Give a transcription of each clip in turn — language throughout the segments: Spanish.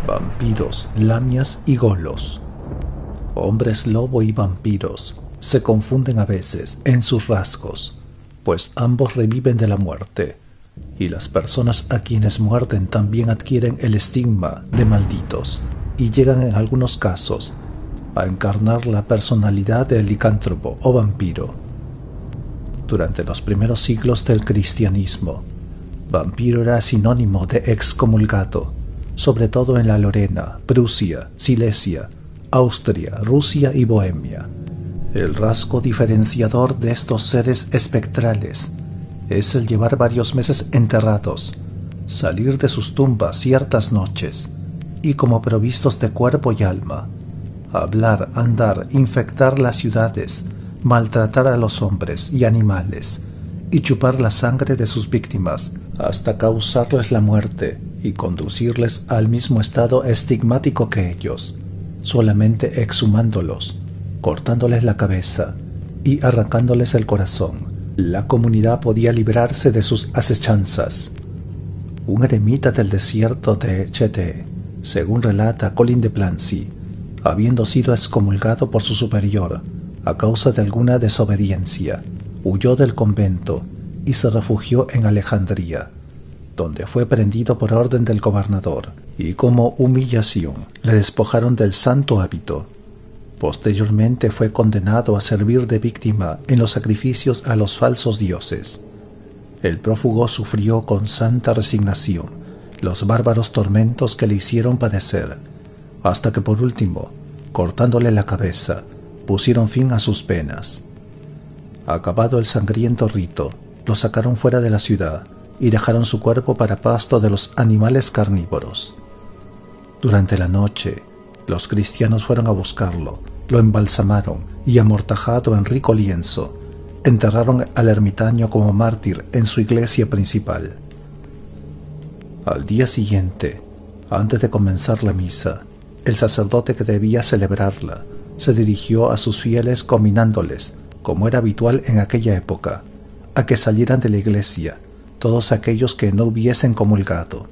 Vampiros, lamias y golos. Hombres lobo y vampiros se confunden a veces en sus rasgos, pues ambos reviven de la muerte, y las personas a quienes muerden también adquieren el estigma de malditos y llegan en algunos casos a encarnar la personalidad del licántropo o vampiro. Durante los primeros siglos del cristianismo, vampiro era sinónimo de excomulgado, sobre todo en la Lorena, Prusia, Silesia, Austria, Rusia y Bohemia. El rasgo diferenciador de estos seres espectrales es el llevar varios meses enterrados, salir de sus tumbas ciertas noches y como provistos de cuerpo y alma, hablar, andar, infectar las ciudades, maltratar a los hombres y animales y chupar la sangre de sus víctimas hasta causarles la muerte y conducirles al mismo estado estigmático que ellos, solamente exhumándolos, cortándoles la cabeza y arrancándoles el corazón. La comunidad podía librarse de sus acechanzas. Un eremita del desierto de Chete, según relata Colin de Plancy, habiendo sido excomulgado por su superior a causa de alguna desobediencia, huyó del convento y se refugió en Alejandría, donde fue prendido por orden del gobernador, y como humillación le despojaron del santo hábito. Posteriormente fue condenado a servir de víctima en los sacrificios a los falsos dioses. El prófugo sufrió con santa resignación los bárbaros tormentos que le hicieron padecer, hasta que por último, cortándole la cabeza, pusieron fin a sus penas. Acabado el sangriento rito, lo sacaron fuera de la ciudad y dejaron su cuerpo para pasto de los animales carnívoros. Durante la noche, los cristianos fueron a buscarlo, lo embalsamaron y, amortajado en rico lienzo, enterraron al ermitaño como mártir en su iglesia principal. Al día siguiente, antes de comenzar la misa, el sacerdote que debía celebrarla se dirigió a sus fieles combinándoles, como era habitual en aquella época, a que salieran de la iglesia todos aquellos que no hubiesen comulgado.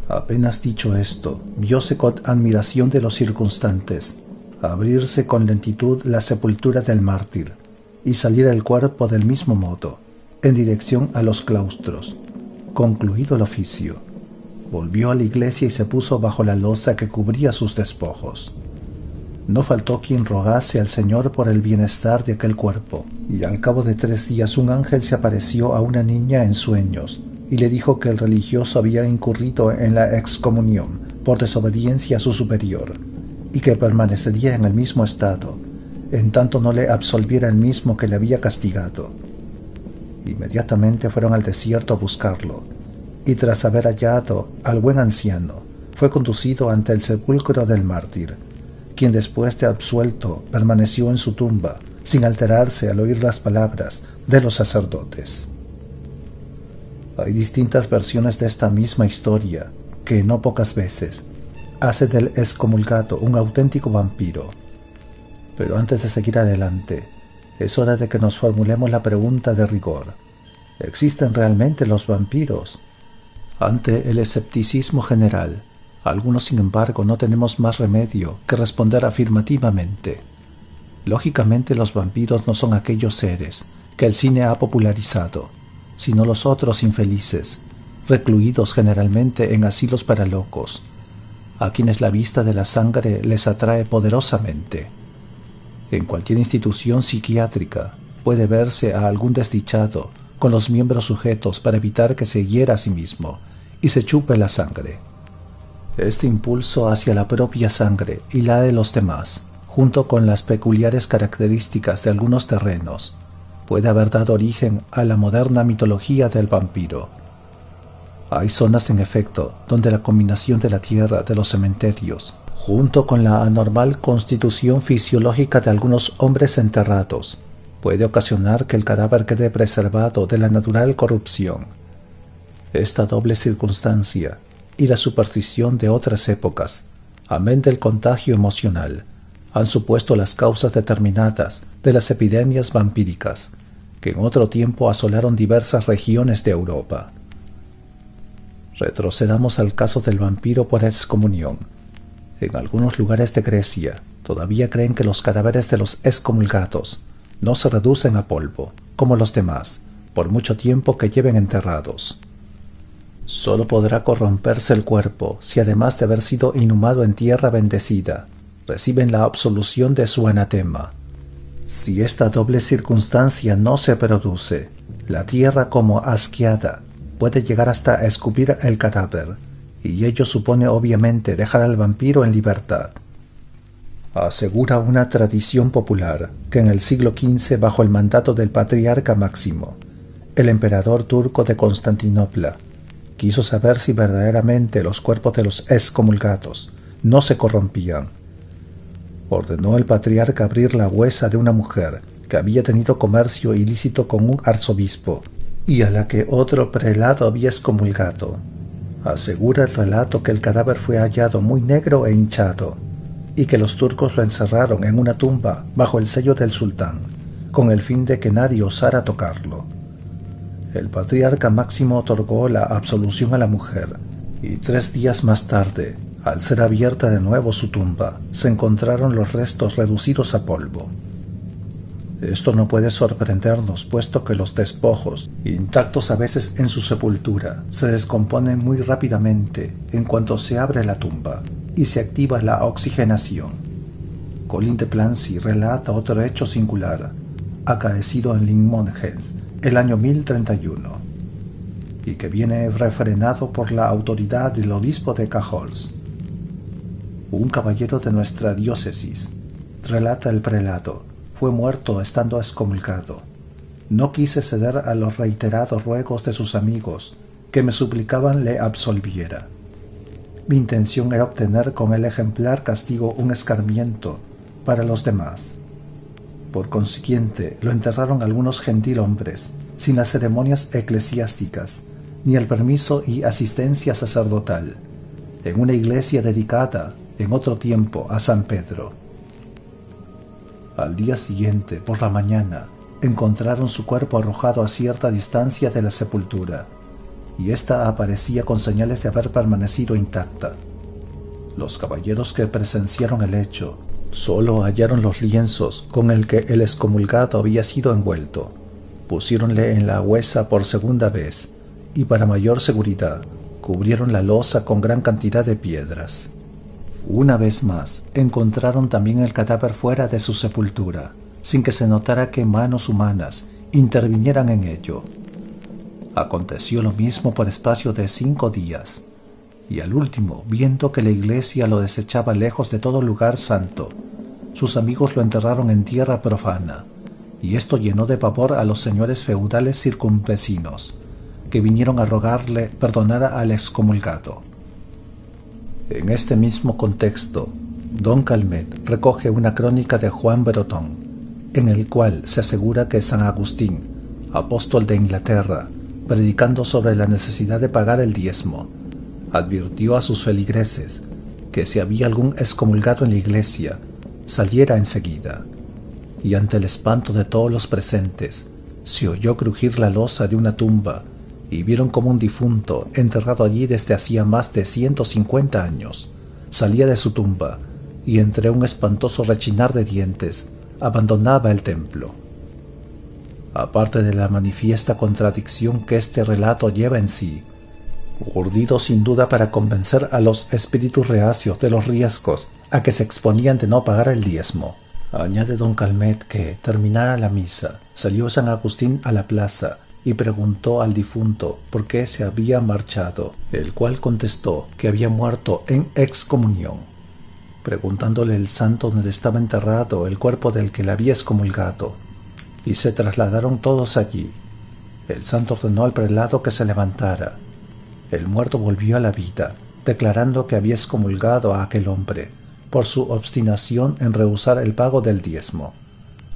Apenas dicho esto, vióse con admiración de los circunstantes abrirse con lentitud la sepultura del mártir y salir el cuerpo del mismo modo, en dirección a los claustros. Concluido el oficio, volvió a la iglesia y se puso bajo la losa que cubría sus despojos. No faltó quien rogase al Señor por el bienestar de aquel cuerpo, y al cabo de 3 días un ángel se apareció a una niña en sueños y le dijo que el religioso había incurrido en la excomunión por desobediencia a su superior, y que permanecería en el mismo estado, en tanto no le absolviera el mismo que le había castigado. Inmediatamente fueron al desierto a buscarlo, y tras haber hallado al buen anciano, fue conducido ante el sepulcro del mártir, quien después de absuelto permaneció en su tumba, sin alterarse al oír las palabras de los sacerdotes. Hay distintas versiones de esta misma historia, que no pocas veces hace del excomulgado un auténtico vampiro. Pero antes de seguir adelante, es hora de que nos formulemos la pregunta de rigor: ¿existen realmente los vampiros? Ante el escepticismo general, algunos sin embargo no tenemos más remedio que responder afirmativamente. Lógicamente los vampiros no son aquellos seres que el cine ha popularizado, sino los otros infelices, recluidos generalmente en asilos para locos, a quienes la vista de la sangre les atrae poderosamente. En cualquier institución psiquiátrica puede verse a algún desdichado con los miembros sujetos para evitar que se hiera a sí mismo y se chupe la sangre. Este impulso hacia la propia sangre y la de los demás, junto con las peculiares características de algunos terrenos, puede haber dado origen a la moderna mitología del vampiro. Hay zonas, en efecto, donde la combinación de la tierra de los cementerios, junto con la anormal constitución fisiológica de algunos hombres enterrados, puede ocasionar que el cadáver quede preservado de la natural corrupción. Esta doble circunstancia y la superstición de otras épocas, amén del contagio emocional, han supuesto las causas determinadas de las epidemias vampíricas que en otro tiempo asolaron diversas regiones de Europa. Retrocedamos al caso del vampiro por excomunión En algunos lugares de Grecia todavía creen que los cadáveres de los excomulgados no se reducen a polvo, como los demás, por mucho tiempo que lleven enterrados. Solo podrá corromperse el cuerpo si, además de haber sido inhumado en tierra bendecida, reciben la absolución de su anatema. Si esta doble circunstancia no se produce, la tierra, como asqueada, puede llegar hasta escupir el cadáver, y ello supone obviamente dejar al vampiro en libertad. Asegura una tradición popular que en el siglo XV, bajo el mandato del patriarca Máximo, el emperador turco de Constantinopla quiso saber si verdaderamente los cuerpos de los excomulgados no se corrompían. Ordenó el patriarca abrir la huesa de una mujer que había tenido comercio ilícito con un arzobispo y a la que otro prelado había excomulgado. Asegura el relato que el cadáver fue hallado muy negro e hinchado, y que los turcos lo encerraron en una tumba bajo el sello del sultán, con el fin de que nadie osara tocarlo. El patriarca Máximo otorgó la absolución a la mujer, y 3 días más tarde, al ser abierta de nuevo su tumba, se encontraron los restos reducidos a polvo. Esto no puede sorprendernos, puesto que los despojos, intactos a veces en su sepultura, se descomponen muy rápidamente en cuanto se abre la tumba y se activa la oxigenación. Colin de Plancy relata otro hecho singular, acaecido en Limoges, el año 1031, y que viene refrenado por la autoridad del obispo de Cajols. Un caballero de nuestra diócesis, relata el prelado, fue muerto estando excomulgado. No quise ceder a los reiterados ruegos de sus amigos, que me suplicaban le absolviera. Mi intención era obtener con el ejemplar castigo un escarmiento para los demás. Por consiguiente, lo enterraron algunos gentilhombres, sin las ceremonias eclesiásticas, ni el permiso y asistencia sacerdotal, en una iglesia dedicada, en otro tiempo, a San Pedro. Al día siguiente, por la mañana, encontraron su cuerpo arrojado a cierta distancia de la sepultura, y ésta aparecía con señales de haber permanecido intacta. Los caballeros que presenciaron el hecho solo hallaron los lienzos con el que el excomulgado había sido envuelto. Pusiéronle en la huesa por segunda vez, y para mayor seguridad, cubrieron la losa con gran cantidad de piedras. Una vez más, encontraron también el cadáver fuera de su sepultura, sin que se notara que manos humanas intervinieran en ello. Aconteció lo mismo por espacio de 5 días, y al último, viendo que la iglesia lo desechaba lejos de todo lugar santo, sus amigos lo enterraron en tierra profana, y esto llenó de pavor a los señores feudales circunvecinos, que vinieron a rogarle perdonara al excomulgado. En este mismo contexto, Don Calmet recoge una crónica de Juan Breton, en el cual se asegura que San Agustín, apóstol de Inglaterra, predicando sobre la necesidad de pagar el diezmo, advirtió a sus feligreses que si había algún excomulgado en la iglesia, saliera enseguida, y ante el espanto de todos los presentes, se oyó crujir la losa de una tumba y vieron como un difunto, enterrado allí desde hacía más de 150 años, salía de su tumba y entre un espantoso rechinar de dientes abandonaba el templo. Aparte de la manifiesta contradicción que este relato lleva en sí, urdido sin duda para convencer a los espíritus reacios de los riesgos a que se exponían de no pagar el diezmo, añade Don Calmet que, terminada la misa, salió San Agustín a la plaza y preguntó al difunto por qué se había marchado, el cual contestó que había muerto en excomunión. Preguntándole el santo dónde estaba enterrado el cuerpo del que le había excomulgado, y se trasladaron todos allí. El santo ordenó al prelado que se levantara. El muerto volvió a la vida, declarando que había excomulgado a aquel hombre por su obstinación en rehusar el pago del diezmo.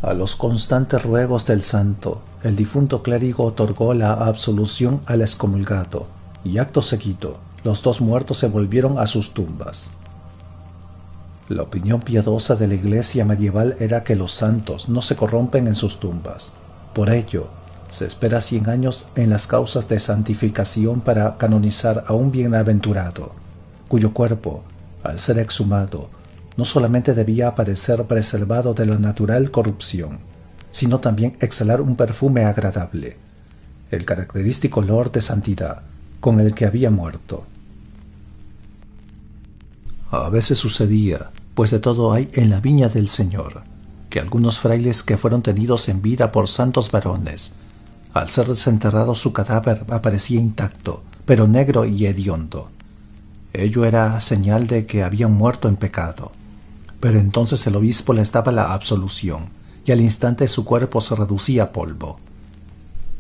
A los constantes ruegos del santo, el difunto clérigo otorgó la absolución al excomulgado, y acto seguido, los 2 muertos se volvieron a sus tumbas. La opinión piadosa de la iglesia medieval era que los santos no se corrompen en sus tumbas. Por ello, se espera 100 años en las causas de santificación para canonizar a un bienaventurado, cuyo cuerpo, Al ser exhumado, no solamente debía aparecer preservado de la natural corrupción, sino también exhalar un perfume agradable, el característico olor de santidad con el que había muerto. A veces sucedía, pues de todo hay en la viña del Señor, que algunos frailes que fueron tenidos en vida por santos varones, al ser desenterrado su cadáver aparecía intacto, pero negro y hediondo. Ello era señal de que habían muerto en pecado. Pero entonces el obispo les daba la absolución, y al instante su cuerpo se reducía a polvo.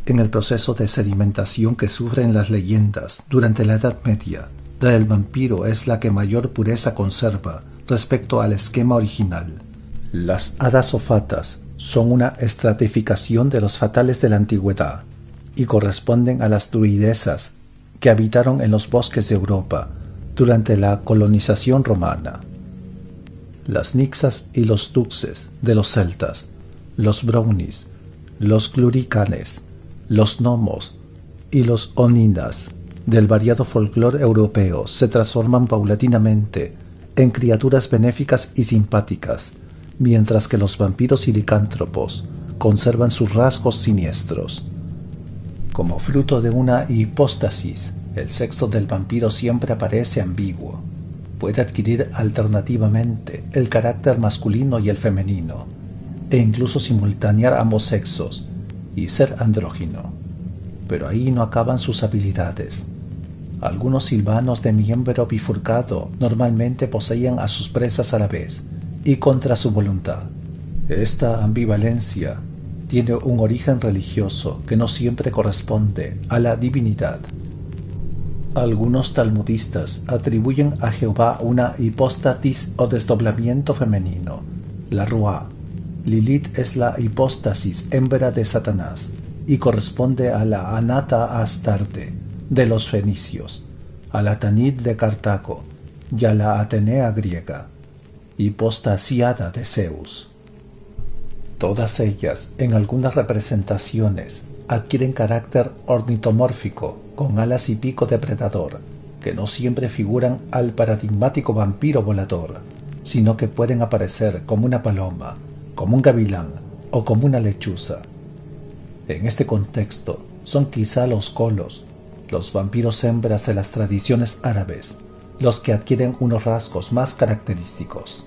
En el proceso de sedimentación que sufren las leyendas durante la Edad Media, la del vampiro es la que mayor pureza conserva respecto al esquema original. Las hadas o fatas son una estratificación de los fatales de la antigüedad y corresponden a las druidesas que habitaron en los bosques de Europa durante la colonización romana. Las nixas y los duxes de los celtas, los brownies, los gluricanes, los gnomos y los oninas del variado folclore europeo se transforman paulatinamente en criaturas benéficas y simpáticas, mientras que los vampiros y licántropos conservan sus rasgos siniestros. Como fruto de una hipóstasis, el sexo del vampiro siempre aparece ambiguo. Puede adquirir alternativamente el carácter masculino y el femenino, e incluso simultanear ambos sexos y ser andrógino. Pero ahí no acaban sus habilidades. Algunos silvanos de miembro bifurcado normalmente poseían a sus presas a la vez y contra su voluntad. Esta ambivalencia tiene un origen religioso que no siempre corresponde a la divinidad. Algunos talmudistas atribuyen a Jehová una hipóstasis o desdoblamiento femenino, la Ruá. Lilith es la hipóstasis hembra de Satanás y corresponde a la Anata Astarte de los fenicios, a la Tanit de Cartago y a la Atenea griega, hipostasiada de Zeus. Todas ellas, en algunas representaciones, adquieren carácter ornitomórfico, con alas y pico depredador, que no siempre figuran al paradigmático vampiro volador, sino que pueden aparecer como una paloma, como un gavilán o como una lechuza. En este contexto son quizá los colos, los vampiros hembras de las tradiciones árabes, los que adquieren unos rasgos más característicos.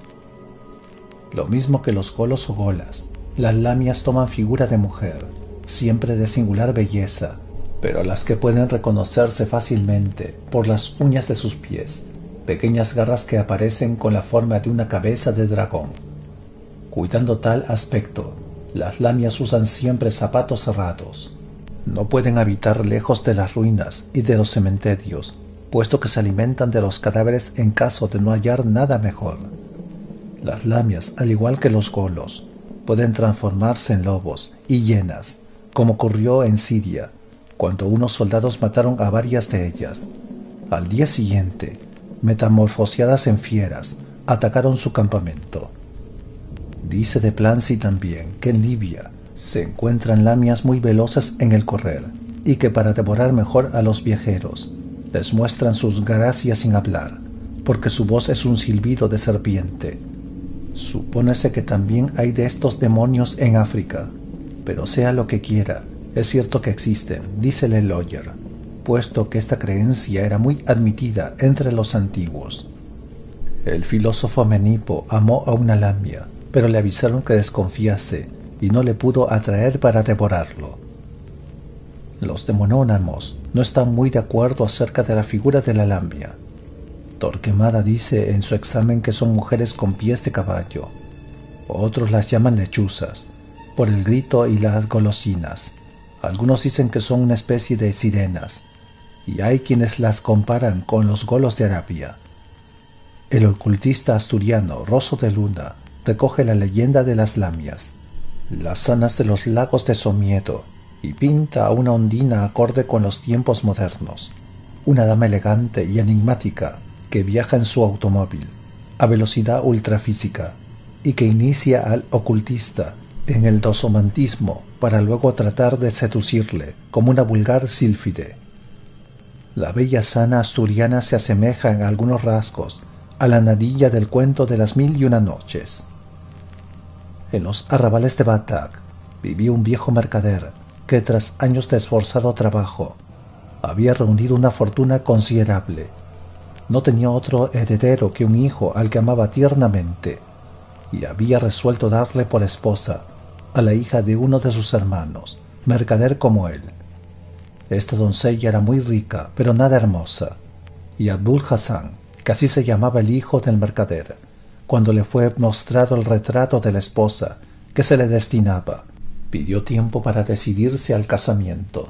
Lo mismo que los golos o golas, las lamias toman figura de mujer, siempre de singular belleza, pero las que pueden reconocerse fácilmente por las uñas de sus pies, pequeñas garras que aparecen con la forma de una cabeza de dragón. Cuidando tal aspecto, las lamias usan siempre zapatos cerrados. No pueden habitar lejos de las ruinas y de los cementerios, puesto que se alimentan de los cadáveres en caso de no hallar nada mejor. Las lamias, al igual que los golos, pueden transformarse en lobos y hienas, como ocurrió en Siria, cuando unos soldados mataron a varias de ellas. Al día siguiente, metamorfoseadas en fieras, atacaron su campamento. Dice de Plancy también que en Libia se encuentran lamias muy veloces en el correr y que para devorar mejor a los viajeros les muestran sus gracias sin hablar, porque su voz es un silbido de serpiente. Supónese que también hay de estos demonios en África, pero sea lo que quiera, es cierto que existen, dice Leloyer, puesto que esta creencia era muy admitida entre los antiguos. El filósofo Menipo amó a una lamia, pero le avisaron que desconfiase y no le pudo atraer para devorarlo. Los demonónamos no están muy de acuerdo acerca de la figura de la lamia. Torquemada dice en su examen que son mujeres con pies de caballo. Otros las llaman lechuzas, por el grito y las golosinas. Algunos dicen que son una especie de sirenas, y hay quienes las comparan con los golos de Arabia. El ocultista asturiano Rosso de Luna recoge la leyenda de las lamias, las sanas de los lagos de Somiedo, y pinta a una ondina acorde con los tiempos modernos, una dama elegante y enigmática que viaja en su automóvil a velocidad ultrafísica y que inicia al ocultista en el dosomantismo para luego tratar de seducirle como una vulgar sílfide. La bella sana asturiana se asemeja en algunos rasgos a la Nadilla del cuento de las 1001 noches. En los arrabales de Bagdad vivía un viejo mercader que, tras años de esforzado trabajo, había reunido una fortuna considerable. No tenía otro heredero que un hijo al que amaba tiernamente, y había resuelto darle por esposa a la hija de uno de sus hermanos, mercader como él. Esta doncella era muy rica, pero nada hermosa, y Abdul Hassan, que así se llamaba el hijo del mercader, cuando le fue mostrado el retrato de la esposa que se le destinaba, pidió tiempo para decidirse al casamiento.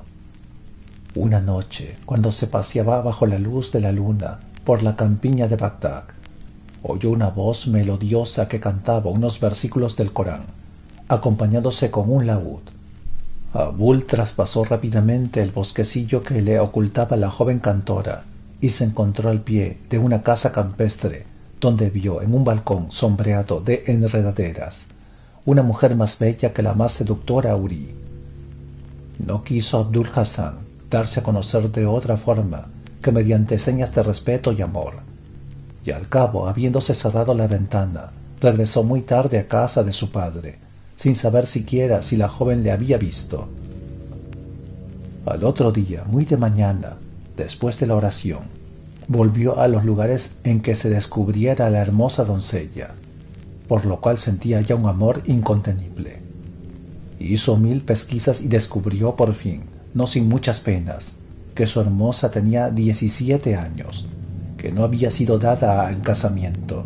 Una noche, cuando se paseaba bajo la luz de la luna por la campiña de Bagdad, oyó una voz melodiosa que cantaba unos versículos del Corán, acompañándose con un laúd. Abul traspasó rápidamente el bosquecillo que le ocultaba la joven cantora y se encontró al pie de una casa campestre donde vio en un balcón sombreado de enredaderas una mujer más bella que la más seductora Uri. No quiso Abdul Hassan darse a conocer de otra forma que mediante señas de respeto y amor, y al cabo, habiéndose cerrado la ventana, regresó muy tarde a casa de su padre, sin saber siquiera si la joven le había visto. Al otro día, muy de mañana, después de la oración, volvió a los lugares en que se descubriera la hermosa doncella, por lo cual sentía ya un amor incontenible. Hizo 1000 pesquisas y descubrió por fin, no sin muchas penas, que su hermosa tenía 17 años, que no había sido dada en casamiento,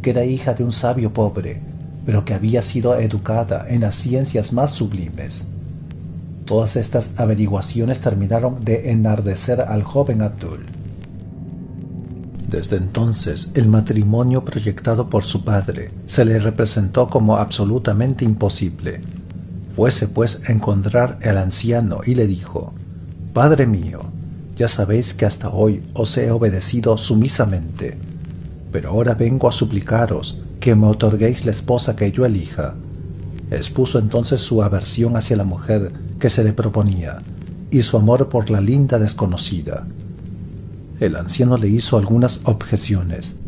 que era hija de un sabio pobre, pero que había sido educada en las ciencias más sublimes. Todas estas averiguaciones terminaron de enardecer al joven Abdul. Desde entonces, el matrimonio proyectado por su padre se le representó como absolutamente imposible. Fuese pues a encontrar al anciano y le dijo: «Padre mío, ya sabéis que hasta hoy os he obedecido sumisamente, pero ahora vengo a suplicaros que me otorguéis la esposa que yo elija». Expuso entonces su aversión hacia la mujer que se le proponía y su amor por la linda desconocida. El anciano le hizo algunas objeciones,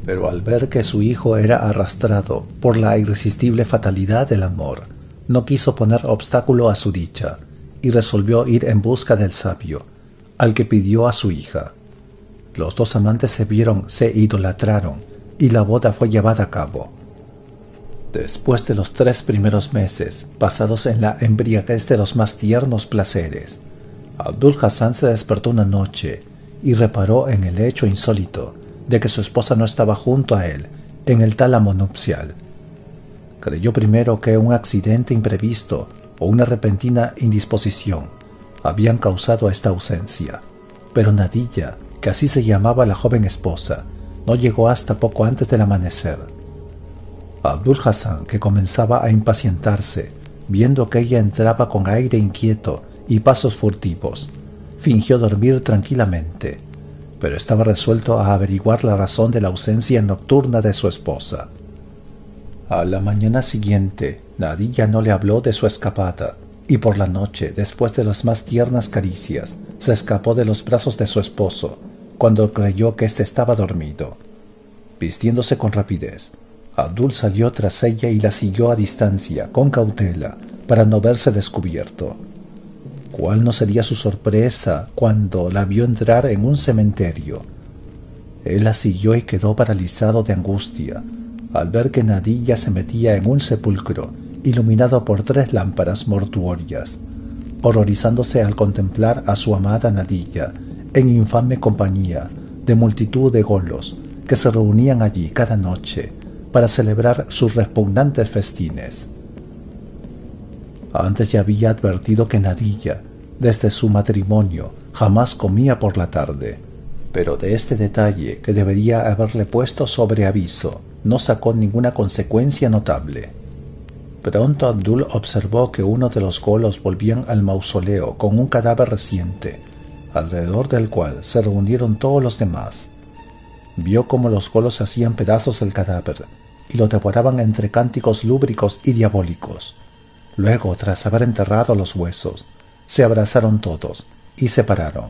pero al ver que su hijo era arrastrado por la irresistible fatalidad del amor, no quiso poner obstáculo a su dicha y resolvió ir en busca del sabio, al que pidió a su hija. Los dos amantes se vieron, se idolatraron, y la boda fue llevada a cabo. Después de los 3 primeros meses, pasados en la embriaguez de los más tiernos placeres, Abdul Hassan se despertó una noche y reparó en el hecho insólito de que su esposa no estaba junto a él en el tálamo nupcial. Creyó primero que un accidente imprevisto o una repentina indisposición habían causado esta ausencia, pero Nadilla, que así se llamaba la joven esposa, no llegó hasta poco antes del amanecer. Abdul Hassan, que comenzaba a impacientarse, viendo que ella entraba con aire inquieto y pasos furtivos, fingió dormir tranquilamente, pero estaba resuelto a averiguar la razón de la ausencia nocturna de su esposa. A la mañana siguiente, Nadilla no le habló de su escapada, y por la noche, después de las más tiernas caricias, se escapó de los brazos de su esposo, cuando creyó que éste estaba dormido. Vistiéndose con rapidez, Abdul salió tras ella y la siguió a distancia, con cautela, para no verse descubierto. ¿Cuál no sería su sorpresa cuando la vio entrar en un cementerio? Él la siguió y quedó paralizado de angustia, al ver que Nadilla se metía en un sepulcro iluminado por 3 lámparas mortuorias, horrorizándose al contemplar a su amada Nadilla en infame compañía de multitud de golos que se reunían allí cada noche para celebrar sus repugnantes festines. Antes ya había advertido que Nadilla, desde su matrimonio, jamás comía por la tarde, pero de este detalle, que debería haberle puesto sobre aviso, no sacó ninguna consecuencia notable. Pronto Abdul observó que uno de los golos volvían al mausoleo con un cadáver reciente, alrededor del cual se reunieron todos los demás. Vio cómo los golos hacían pedazos el cadáver y lo devoraban entre cánticos lúbricos y diabólicos. Luego, tras haber enterrado los huesos, se abrazaron todos y se pararon.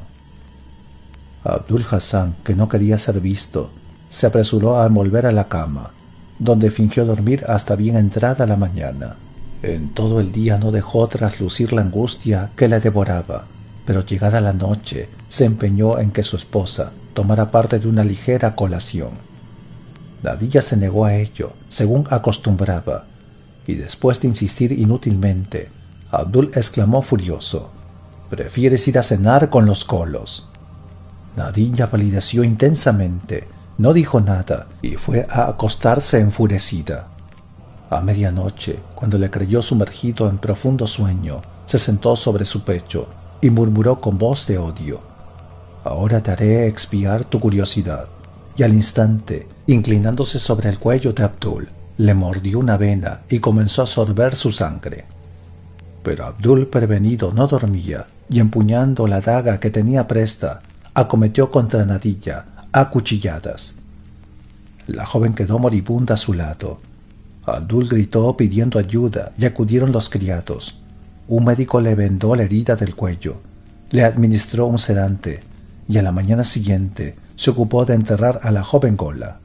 Abdul Hassan, que no quería ser visto, se apresuró a volver a la cama, donde fingió dormir hasta bien entrada la mañana. En todo el día no dejó traslucir la angustia que le devoraba, pero llegada la noche se empeñó en que su esposa tomara parte de una ligera colación. Nadilla se negó a ello, según acostumbraba, y después de insistir inútilmente, Abdul exclamó furioso: «¿Prefieres ir a cenar con los colos?». Nadilla palideció intensamente, no dijo nada y fue a acostarse enfurecida. A medianoche, cuando le creyó sumergido en profundo sueño, se sentó sobre su pecho y murmuró con voz de odio: «Ahora te haré expiar tu curiosidad». Y al instante, inclinándose sobre el cuello de Abdul, le mordió una vena y comenzó a sorber su sangre. Pero Abdul, prevenido, no dormía, y empuñando la daga que tenía presta, acometió contra Nadilla a cuchilladas. La joven quedó moribunda a su lado. Abdul gritó pidiendo ayuda y acudieron los criados. Un médico le vendó la herida del cuello, le administró un sedante y a la mañana siguiente se ocupó de enterrar a la joven Gola.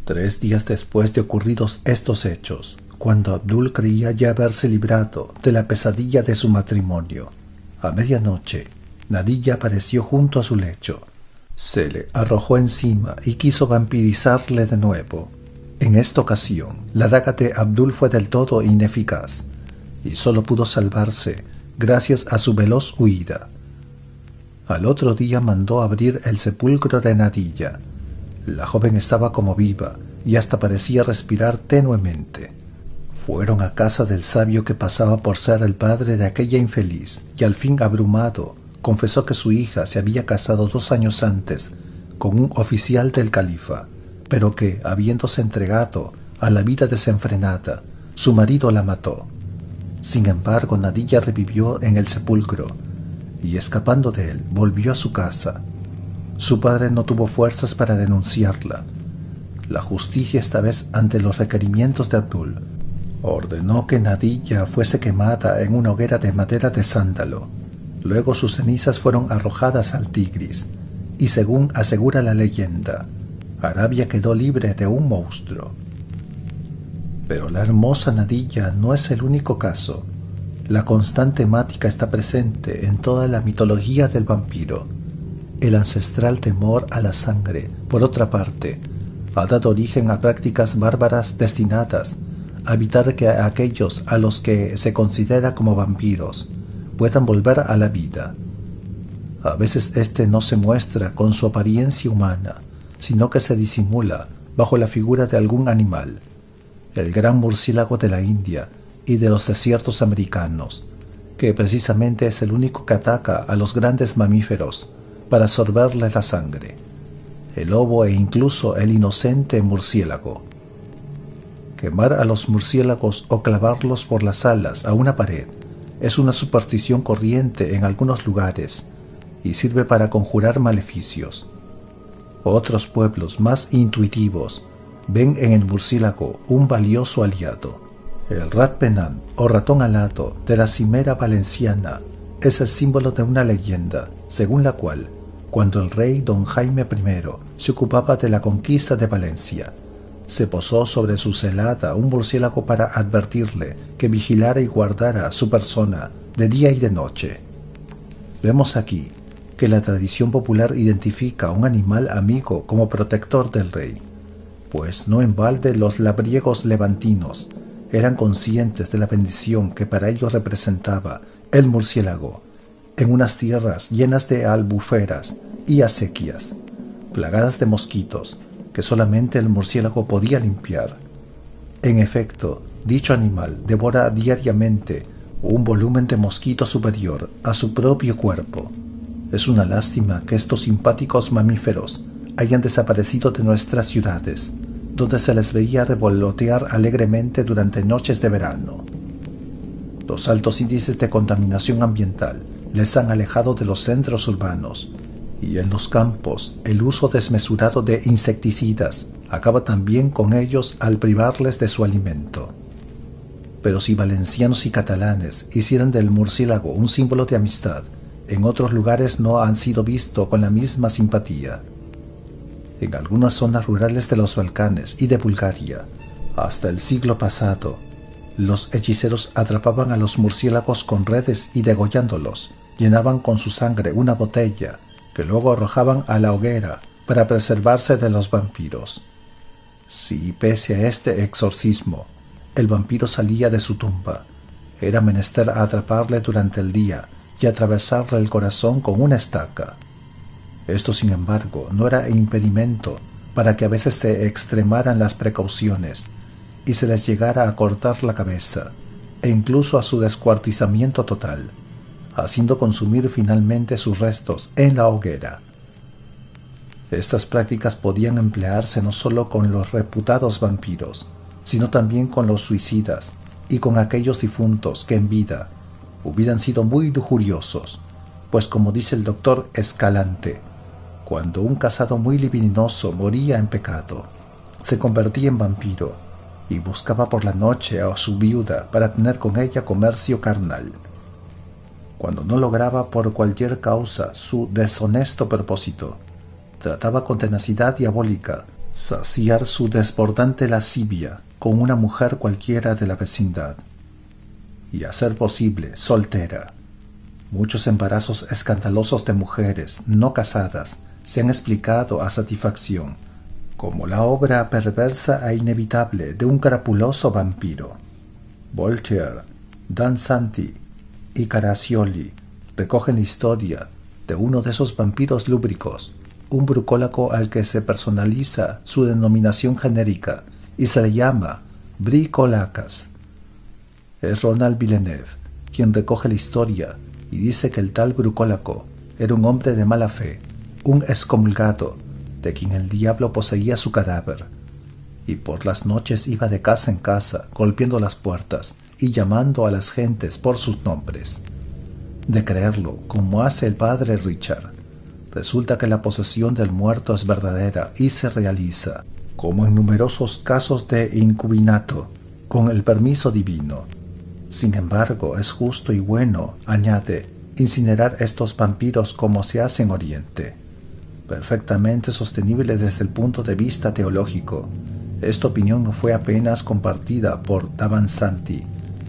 3 días después de ocurridos estos hechos, cuando Abdul creía ya haberse librado de la pesadilla de su matrimonio, a medianoche, Nadilla apareció junto a su lecho. Se le arrojó encima y quiso vampirizarle de nuevo. En esta ocasión, la daga de Abdul fue del todo ineficaz y solo pudo salvarse gracias a su veloz huida. Al otro día mandó abrir el sepulcro de Nadilla. La joven estaba como viva y hasta parecía respirar tenuemente. Fueron a casa del sabio que pasaba por ser el padre de aquella infeliz y al fin, abrumado, confesó que su hija se había casado 2 años antes con un oficial del califa, pero que, habiéndose entregado a la vida desenfrenada, su marido la mató. Sin embargo, Nadilla revivió en el sepulcro y, escapando de él, volvió a su casa. Su padre no tuvo fuerzas para denunciarla. La justicia, esta vez ante los requerimientos de Abdul, ordenó que Nadilla fuese quemada en una hoguera de madera de sándalo. Luego sus cenizas fueron arrojadas al Tigris, y según asegura la leyenda, Arabia quedó libre de un monstruo. Pero la hermosa Nadilla no es el único caso. La constante temática está presente en toda la mitología del vampiro. El ancestral temor a la sangre, por otra parte, ha dado origen a prácticas bárbaras destinadas a evitar que aquellos a los que se considera como vampiros puedan volver a la vida. A veces este no se muestra con su apariencia humana, sino que se disimula bajo la figura de algún animal. El gran murciélago de la India y de los desiertos americanos, que precisamente es el único que ataca a los grandes mamíferos para sorberles la sangre, el lobo e incluso el inocente murciélago. Quemar a los murciélagos o clavarlos por las alas a una pared es una superstición corriente en algunos lugares y sirve para conjurar maleficios. Otros pueblos más intuitivos ven en el murciélago un valioso aliado. El rat penant o ratón alado de la cimera valenciana es el símbolo de una leyenda, según la cual, cuando el rey don Jaime I se ocupaba de la conquista de Valencia, se posó sobre su celada un murciélago para advertirle que vigilara y guardara su persona de día y de noche. Vemos aquí que la tradición popular identifica a un animal amigo como protector del rey, pues no en balde los labriegos levantinos eran conscientes de la bendición que para ellos representaba el murciélago en unas tierras llenas de albuferas y acequias, plagadas de mosquitos que solamente el murciélago podía limpiar. En efecto, dicho animal devora diariamente un volumen de mosquito superior a su propio cuerpo. Es una lástima que estos simpáticos mamíferos hayan desaparecido de nuestras ciudades, donde se les veía revolotear alegremente durante noches de verano. Los altos índices de contaminación ambiental les han alejado de los centros urbanos, y en los campos el uso desmesurado de insecticidas acaba también con ellos al privarles de su alimento. Pero si valencianos y catalanes hicieran del murciélago un símbolo de amistad, en otros lugares no han sido vistos con la misma simpatía. En algunas zonas rurales de los Balcanes y de Bulgaria, hasta el siglo pasado, los hechiceros atrapaban a los murciélagos con redes y degollándolos, llenaban con su sangre una botella que luego arrojaban a la hoguera para preservarse de los vampiros. Si, pese a este exorcismo, el vampiro salía de su tumba, era menester atraparle durante el día y atravesarle el corazón con una estaca. Esto, sin embargo, no era impedimento para que a veces se extremaran las precauciones y se les llegara a cortar la cabeza, e incluso a su descuartizamiento total, haciendo consumir finalmente sus restos en la hoguera. Estas prácticas podían emplearse no solo con los reputados vampiros, sino también con los suicidas y con aquellos difuntos que en vida hubieran sido muy lujuriosos, pues como dice el doctor Escalante, cuando un casado muy libidinoso moría en pecado, se convertía en vampiro y buscaba por la noche a su viuda para tener con ella comercio carnal. Cuando no lograba por cualquier causa su deshonesto propósito, trataba con tenacidad diabólica saciar su desbordante lascivia con una mujer cualquiera de la vecindad, y a ser posible soltera. Muchos embarazos escandalosos de mujeres no casadas se han explicado a satisfacción como la obra perversa e inevitable de un crapuloso vampiro. Voltaire, Dansanti y Caraccioli recogen la historia de uno de esos vampiros lúbricos, un brucólago al que se personaliza su denominación genérica y se le llama bricolacas. Es Ronald Villeneuve quien recoge la historia y dice que el tal brucólago era un hombre de mala fe, un excomulgado, de quien el diablo poseía su cadáver, y por las noches iba de casa en casa golpeando las puertas y llamando a las gentes por sus nombres. De creerlo, como hace el padre Richard, resulta que la posesión del muerto es verdadera y se realiza, como en numerosos casos de incubinato, con el permiso divino. Sin embargo, es justo y bueno, añade, incinerar estos vampiros como se hace en Oriente. Perfectamente sostenible desde el punto de vista teológico. Esta opinión no fue apenas compartida por Davanzanti,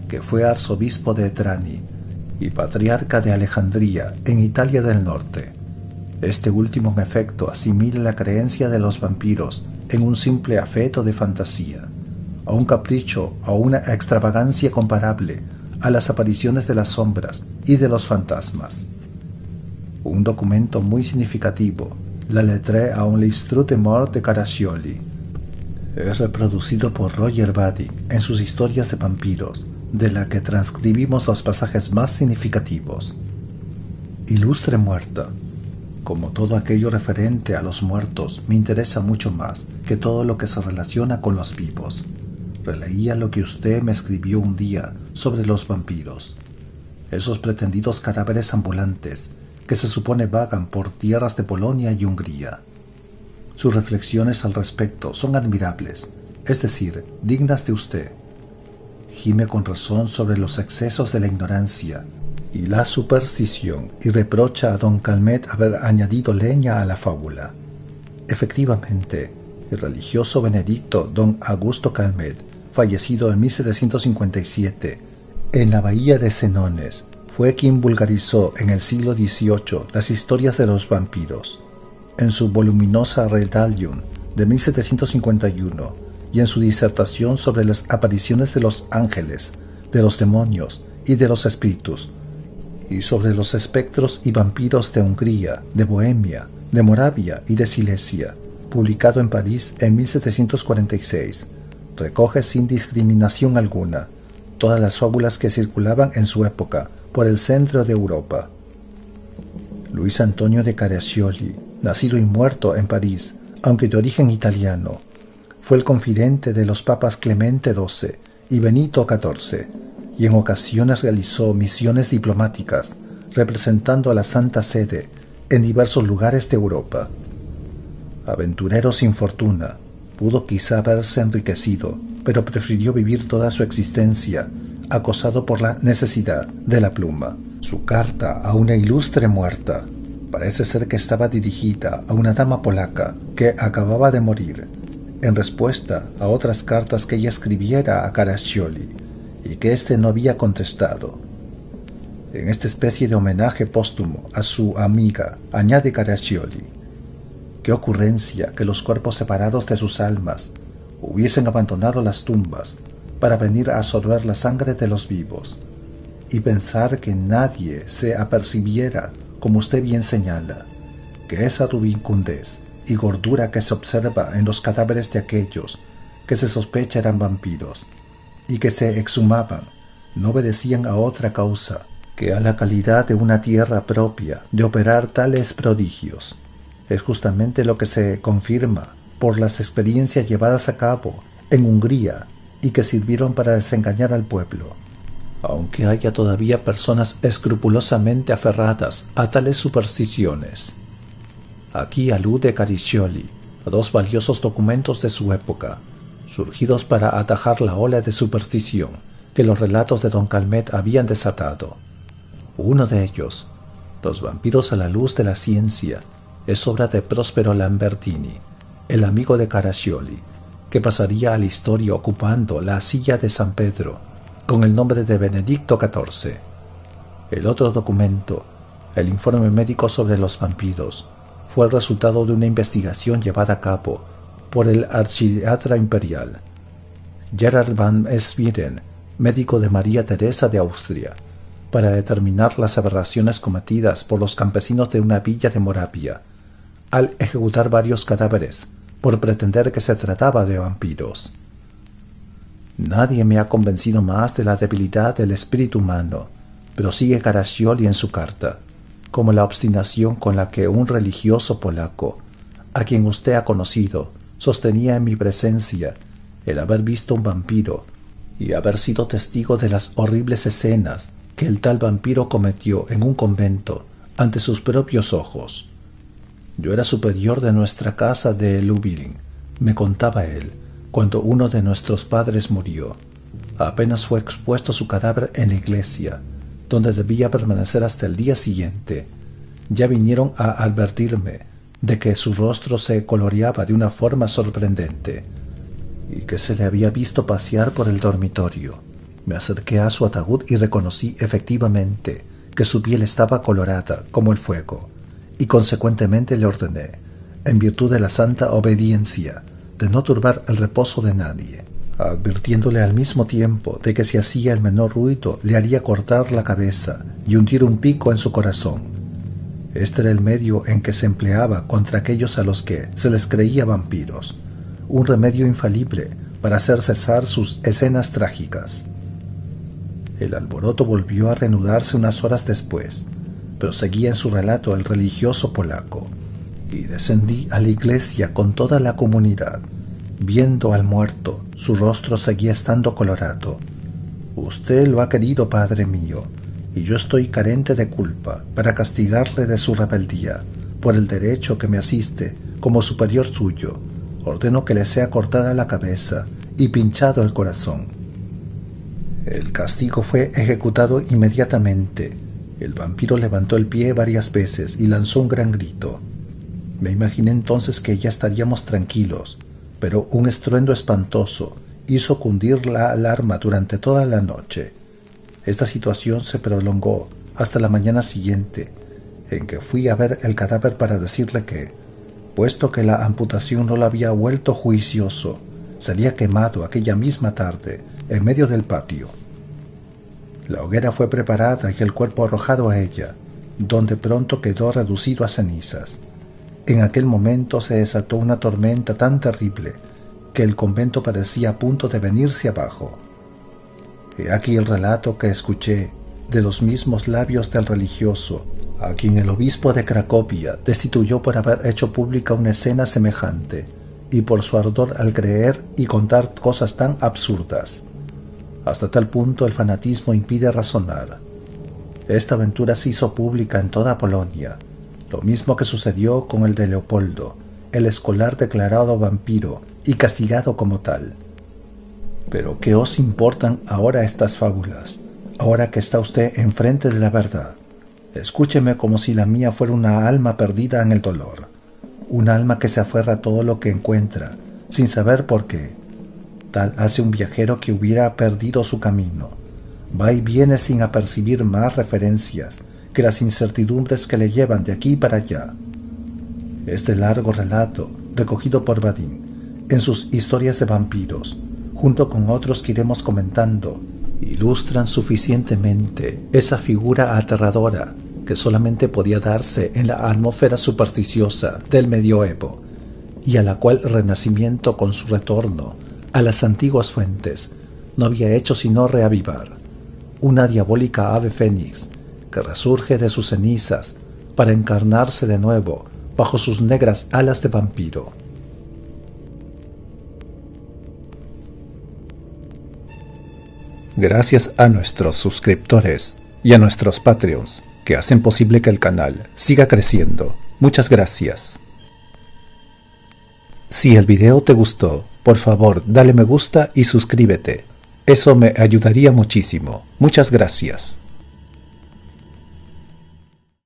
que fue arzobispo de Trani y patriarca de Alejandría, en Italia del Norte. Este último, en efecto, asimila la creencia de los vampiros en un simple afeto de fantasía, a un capricho, a una extravagancia comparable a las apariciones de las sombras y de los fantasmas. Un documento muy significativo, la Lettre à un Listre de Mort de Caraccioli, es reproducido por Roger Vadim en sus historias de vampiros, de la que transcribimos los pasajes más significativos. Ilustre muerta. Como todo aquello referente a los muertos me interesa mucho más que todo lo que se relaciona con los vivos. Releía lo que usted me escribió un día sobre los vampiros, esos pretendidos cadáveres ambulantes que se supone vagan por tierras de Polonia y Hungría. Sus reflexiones al respecto son admirables, es decir, dignas de usted. Gime con razón sobre los excesos de la ignorancia y la superstición y reprocha a don Calmet haber añadido leña a la fábula. Efectivamente, el religioso benedicto don Augusto Calmet, fallecido en 1757, en la bahía de Senones, fue quien vulgarizó en el siglo XVIII las historias de los vampiros. En su voluminosa Redalium de 1751 y en su disertación sobre las apariciones de los ángeles, de los demonios y de los espíritus, y sobre los espectros y vampiros de Hungría, de Bohemia, de Moravia y de Silesia, publicado en París en 1746, recoge sin discriminación alguna todas las fábulas que circulaban en su época por el centro de Europa. Luis Antonio de Caraccioli, nacido y muerto en París, aunque de origen italiano, fue el confidente de los papas Clemente XII y Benito XIV, y en ocasiones realizó misiones diplomáticas representando a la Santa Sede en diversos lugares de Europa. Aventurero sin fortuna, pudo quizá haberse enriquecido, pero prefirió vivir toda su existencia acosado por la necesidad de la pluma. Su carta a una ilustre muerta Parece ser que estaba dirigida a una dama polaca que acababa de morir, en respuesta a otras cartas que ella escribiera a Caraccioli y que éste no había contestado. En esta especie de homenaje póstumo a su amiga, añade Caraccioli: qué ocurrencia que los cuerpos separados de sus almas hubiesen abandonado las tumbas para venir a absorber la sangre de los vivos, y pensar que nadie se apercibiera, como usted bien señala, que esa rubicundez y gordura que se observa en los cadáveres de aquellos que se sospecha eran vampiros y que se exhumaban no obedecían a otra causa que a la calidad de una tierra propia de operar tales prodigios. Es justamente lo que se confirma por las experiencias llevadas a cabo en Hungría y que sirvieron para desengañar al pueblo. Aunque haya todavía personas escrupulosamente aferradas a tales supersticiones. Aquí alude Caraccioli a dos valiosos documentos de su época, surgidos para atajar la ola de superstición que los relatos de Don Calmet habían desatado. Uno de ellos, Los vampiros a la luz de la ciencia, es obra de Prospero Lambertini, el amigo de Caraccioli, que pasaría a la historia ocupando la silla de San Pedro con el nombre de Benedicto XIV. El otro documento, el informe médico sobre los vampiros, fue el resultado de una investigación llevada a cabo por el archidiatra imperial Gerhard van Swieren, médico de María Teresa de Austria, para determinar las aberraciones cometidas por los campesinos de una villa de Moravia al ejecutar varios cadáveres por pretender que se trataba de vampiros. Nadie me ha convencido más de la debilidad del espíritu humano, prosigue Caraccioli en su carta, como la obstinación con la que un religioso polaco, a quien usted ha conocido, sostenía en mi presencia el haber visto un vampiro y haber sido testigo de las horribles escenas que el tal vampiro cometió en un convento ante sus propios ojos. Yo era superior de nuestra casa de Lublin, me contaba él, cuando uno de nuestros padres murió. Apenas fue expuesto su cadáver en la iglesia, donde debía permanecer hasta el día siguiente. Ya vinieron a advertirme de que su rostro se coloreaba de una forma sorprendente y que se le había visto pasear por el dormitorio. Me acerqué a su ataúd y reconocí efectivamente que su piel estaba colorada como el fuego, y consecuentemente le ordené, en virtud de la santa obediencia, de no turbar el reposo de nadie, advirtiéndole al mismo tiempo de que si hacía el menor ruido le haría cortar la cabeza y hundir un pico en su corazón. Este era el medio en que se empleaba contra aquellos a los que se les creía vampiros, un remedio infalible para hacer cesar sus escenas trágicas. El alboroto volvió a reanudarse unas horas después, pero seguía en su relato el religioso polaco, y descendí a la iglesia con toda la comunidad. Viendo al muerto, su rostro seguía estando colorado. Usted lo ha querido, padre mío, y yo estoy carente de culpa para castigarle de su rebeldía. Por el derecho que me asiste como superior suyo, ordeno que le sea cortada la cabeza y pinchado el corazón. El castigo fue ejecutado inmediatamente. El vampiro levantó el pie varias veces y lanzó un gran grito. Me imaginé entonces que ya estaríamos tranquilos, pero un estruendo espantoso hizo cundir la alarma durante toda la noche. Esta situación se prolongó hasta la mañana siguiente, en que fui a ver el cadáver para decirle que, puesto que la amputación no lo había vuelto juicioso, sería quemado aquella misma tarde en medio del patio. La hoguera fue preparada y el cuerpo arrojado a ella, donde pronto quedó reducido a cenizas. En aquel momento se desató una tormenta tan terrible que el convento parecía a punto de venirse abajo. He aquí el relato que escuché de los mismos labios del religioso, a quien el obispo de Cracovia destituyó por haber hecho pública una escena semejante y por su ardor al creer y contar cosas tan absurdas. Hasta tal punto el fanatismo impide razonar. Esta aventura se hizo pública en toda Polonia, lo mismo que sucedió con el de Leopoldo, el escolar declarado vampiro y castigado como tal. Pero ¿qué os importan ahora estas fábulas, ahora que está usted enfrente de la verdad? Escúcheme como si la mía fuera una alma perdida en el dolor, un alma que se aferra a todo lo que encuentra, sin saber por qué. Tal hace un viajero que hubiera perdido su camino. Va y viene sin apercibir más referencias que las incertidumbres que le llevan de aquí para allá. Este largo relato, recogido por Vadim en sus historias de vampiros, junto con otros que iremos comentando, ilustran suficientemente esa figura aterradora que solamente podía darse en la atmósfera supersticiosa del medioevo, y a la cual el Renacimiento, con su retorno a las antiguas fuentes, no había hecho sino reavivar. Una diabólica ave fénix que resurge de sus cenizas para encarnarse de nuevo bajo sus negras alas de vampiro. Gracias a nuestros suscriptores y a nuestros Patreons que hacen posible que el canal siga creciendo. Muchas gracias. Si el video te gustó, por favor dale me gusta y suscríbete. Eso me ayudaría muchísimo. Muchas gracias.